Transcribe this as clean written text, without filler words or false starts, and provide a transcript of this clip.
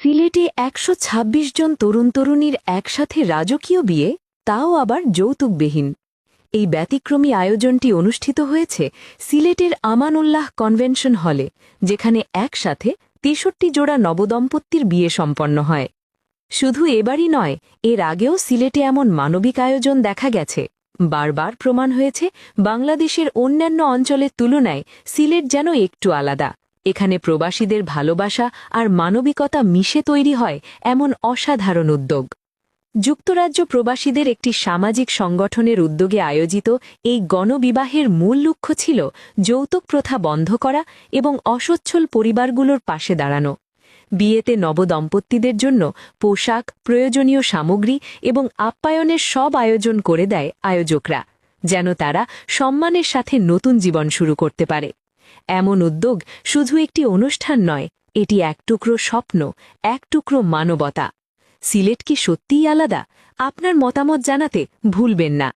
সিলেটে ১২৬ জন তরুণ তরুণীর একসাথে রাজকীয় বিয়ে, তাও আবার যৌতুকবিহীন। এই ব্যতিক্রমী আয়োজনটি অনুষ্ঠিত হয়েছে সিলেটের আমানউল্লাহ কনভেনশন হলে, যেখানে একসাথে ৬৩ জোড়া নবদম্পতির বিয়ে সম্পন্ন হয়। শুধু এবারই নয়, এর আগেও সিলেটে এমন মানবিক আয়োজন দেখা গেছে। বারবার প্রমাণ হয়েছে বাংলাদেশের অন্যান্য অঞ্চলের তুলনায় সিলেট যেন একটু আলাদা। এখানে প্রবাসীদের ভালোবাসা আর মানবিকতা মিশে তৈরি হয় এমন অসাধারণ উদ্যোগ। যুক্তরাজ্য প্রবাসীদের একটি সামাজিক সংগঠনের উদ্যোগে আয়োজিত এই গণবিবাহের মূল লক্ষ্য ছিল যৌতুক প্রথা বন্ধ করা এবং অসচ্ছল পরিবারগুলোর পাশে দাঁড়ানো। বিয়েতে নবদম্পতিদের জন্য পোশাক, প্রয়োজনীয় সামগ্রী এবং আপ্যায়নের সব আয়োজন করে দেয় আয়োজকরা, যেন তারা সম্মানের সাথে নতুন জীবন শুরু করতে পারে। এমন উদ্যোগ শুধু একটি অনুষ্ঠান নয়, এটি এক টুকরো স্বপ্ন, এক টুকরো মানবতা। সিলেট কি সত্যিই আলাদা? আপনার মতামত জানাতে ভুলবেন না।